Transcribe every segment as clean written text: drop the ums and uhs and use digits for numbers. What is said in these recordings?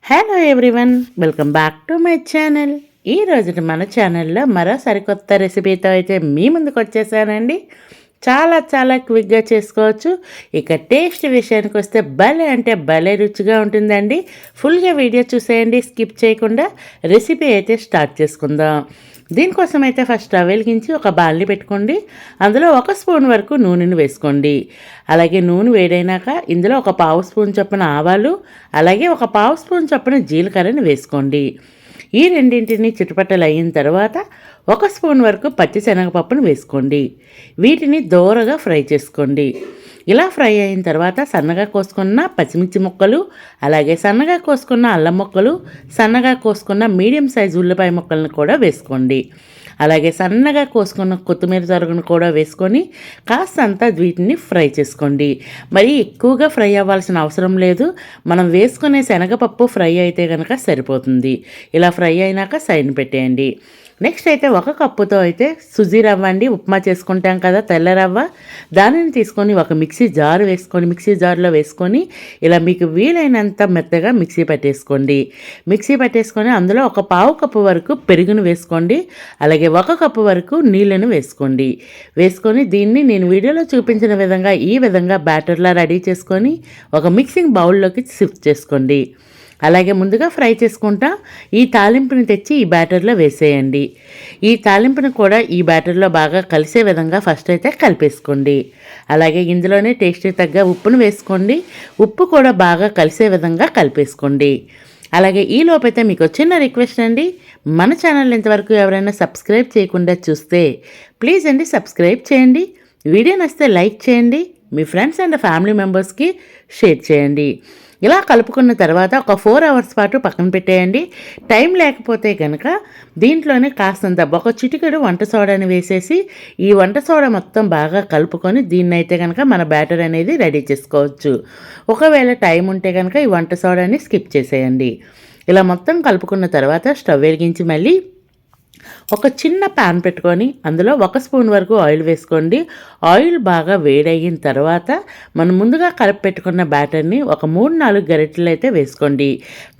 Hello everyone, welcome back to my channel. ఈ రోజు మన ఛానల్లో మరో సరికొత్త రెసిపీతో అయితే మీ ముందుకు వచ్చేసానండి. చాలా చాలా క్విక్గా చేసుకోవచ్చు. ఇక టేస్ట్ విషయానికి వస్తే భలే అంటే భలే రుచిగా ఉంటుందండి. ఫుల్గా వీడియో చూసేయండి, స్కిప్ చేయకుండా. రెసిపీ అయితే స్టార్ట్ చేసుకుందాం. దీనికోసం అయితే ఫస్ట్ స్టవ్ వెలిగించి ఒక బాల్ని పెట్టుకోండి. అందులో 1 స్పూన్ వరకు నూనెను వేసుకోండి. అలాగే నూనె వేడైనాక ఇందులో ఒక పావు స్పూన్ చొప్పున ఆవాలు, అలాగే ఒక పావు స్పూన్ చొప్పున జీలకర్రని వేసుకోండి. ఈ రెండింటిని చిటపటలు అయిన తర్వాత 1 స్పూన్ వరకు పచ్చిశనగపప్పును వేసుకోండి. వీటిని దోరగా ఫ్రై చేసుకోండి. ఇలా ఫ్రై అయిన తర్వాత సన్నగా కోసుకున్న పచ్చిమిర్చి ముక్కలు, అలాగే సన్నగా కోసుకున్న అల్లం ముక్కలు, సన్నగా కోసుకున్న మీడియం సైజు ఉల్లిపాయ ముక్కలను కూడా వేసుకోండి. అలాగే సన్నగా కోసుకున్న కొత్తిమీర తరుగును కూడా వేసుకొని కాస్తంత వీటిని ఫ్రై చేసుకోండి. మరి ఎక్కువగా ఫ్రై అవ్వాల్సిన అవసరం లేదు. మనం వేసుకునే శనగపప్పు ఫ్రై అయితే కనుక సరిపోతుంది. ఇలా ఫ్రై అయినాక సైడ్ పెట్టేయండి. నెక్స్ట్ అయితే 1 కప్పుతో అయితే సుజీ రవ్వ అండి, ఉప్మా చేసుకుంటాం కదా తెల్ల రవ్వ, దానిని తీసుకొని ఒక మిక్సీ జారు వేసుకొని మిక్సీ జారులో వేసుకొని ఇలా మీకు వీలైనంత మెత్తగా మిక్సీ పట్టేసుకొని అందులో ఒక పావు కప్పు వరకు పెరుగును వేసుకోండి. అలాగే 1 కప్పు వరకు నీళ్ళను వేసుకొని దీన్ని నేను వీడియోలో చూపించిన విధంగా ఈ విధంగా బ్యాటర్లా రెడీ చేసుకొని ఒక మిక్సింగ్ బౌల్లోకి షిఫ్ట్ చేసుకోండి. అలాగే ముందుగా ఫ్రై చేసుకుంటా ఈ తాలింపుని తెచ్చి ఈ బ్యాటర్లో వేసేయండి. ఈ తాలింపుని కూడా ఈ బ్యాటర్లో బాగా కలిసే విధంగా ఫస్ట్ అయితే కలిపేసుకోండి. అలాగే ఇందులోనే టేస్ట్కి తగ్గ ఉప్పును వేసుకోండి. ఉప్పు కూడా బాగా కలిసే విధంగా కలిపేసుకోండి. అలాగే ఈ లోపైతే మీకు చిన్న రిక్వెస్ట్ అండి, మన ఛానల్ ఇంతవరకు ఎవరైనా సబ్స్క్రైబ్ చేయకుండా చూస్తే ప్లీజ్ అండి సబ్స్క్రైబ్ చేయండి. వీడియో నచ్చితే లైక్ చేయండి. మీ ఫ్రెండ్స్ అండ్ ఫ్యామిలీ మెంబర్స్కి షేర్ చేయండి. ఇలా కలుపుకున్న తర్వాత ఒక 4 అవర్స్ పాటు పక్కన పెట్టేయండి. టైం లేకపోతే కనుక దీంట్లోనే కాస్తంత ఒక చిటికెడు వంట సోడాని వేసేసి ఈ వంట సోడా మొత్తం బాగా కలుపుకొని దీన్నైతే కనుక మన బ్యాటర్ అనేది రెడీ చేసుకోవచ్చు. ఒకవేళ టైం ఉంటే కనుక ఈ వంట సోడాని స్కిప్ చేసేయండి. ఇలా మొత్తం కలుపుకున్న తర్వాత స్టవ్ వెలిగించి మళ్ళీ ఒక చిన్న ప్యాన్ పెట్టుకొని అందులో 1 స్పూన్ వరకు ఆయిల్ వేసుకోండి. ఆయిల్ బాగా వేడయిన తర్వాత మనం ముందుగా కలిపి పెట్టుకున్న బ్యాటర్ని ఒక 3-4 గరిటెలు అయితే వేసుకోండి.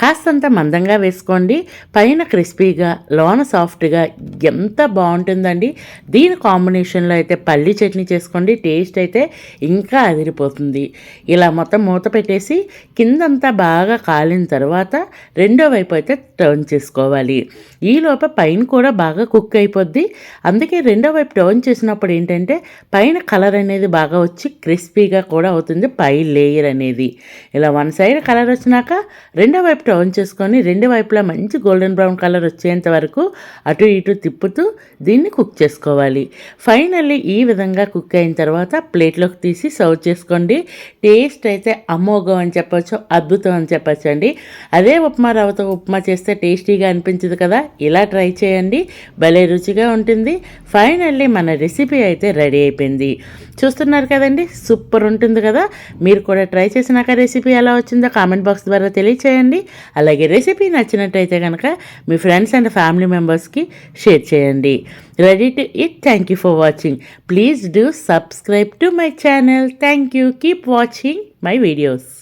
కాస్తంత మందంగా వేసుకోండి. పైన క్రిస్పీగా లోన సాఫ్ట్గా ఎంత బాగుంటుందండి. దీని కాంబినేషన్లో అయితే పల్లి చట్నీ చేసుకోండి. టేస్ట్ అయితే ఇంకా అదిరిపోతుంది. ఇలా మొత్తం మూత పెట్టేసి కిందంతా బాగా కాలిన తర్వాత రెండో వైపు అయితే టర్న్ చేసుకోవాలి. ఈలోపు పైన కూడా బాగా కుక్ అయిపోద్ది. అందుకే రెండో వైపు టర్న్ చేసినప్పుడు ఏంటంటే పైన కలర్ అనేది బాగా వచ్చి క్రిస్పీగా కూడా అవుతుంది పై లేయర్ అనేది. ఇలా 1 సైడ్ కలర్ వచ్చినాక రెండో వైపు టర్న్ చేసుకొని రెండు వైపులా మంచి గోల్డెన్ బ్రౌన్ కలర్ వచ్చేంత వరకు అటు ఇటు తిప్పుతూ దీన్ని కుక్ చేసుకోవాలి. ఫైనల్లీ ఈ విధంగా కుక్ అయిన తర్వాత ప్లేట్లోకి తీసి సర్వ్ చేసుకోండి. టేస్ట్ అయితే అమోఘం అని చెప్పొచ్చు, అద్భుతం అని చెప్పొచ్చు అండి. అదే ఉప్మా రవ్వతో ఉప్మా చేస్తే టేస్టీగా అనిపించదు కదా, ఇలా ట్రై చేయండి. భలే రుచిగా ఉంటుంది. ఫైనల్లీ మన రెసిపీ అయితే రెడీ అయిపోయింది. చూస్తున్నారు కదండి, సూపర్ ఉంటుంది కదా. మీరు కూడా ట్రై చేసినాక రెసిపీ ఎలా వచ్చిందో కామెంట్ బాక్స్ ద్వారా తెలియచేయండి. అలాగే రెసిపీ నచ్చినట్టయితే కనుక మీ ఫ్రెండ్స్ అండ్ ఫ్యామిలీ మెంబర్స్కి షేర్ చేయండి. Ready to eat. Thank you for watching. Please do subscribe to my channel. Thank you. Keep watching my videos.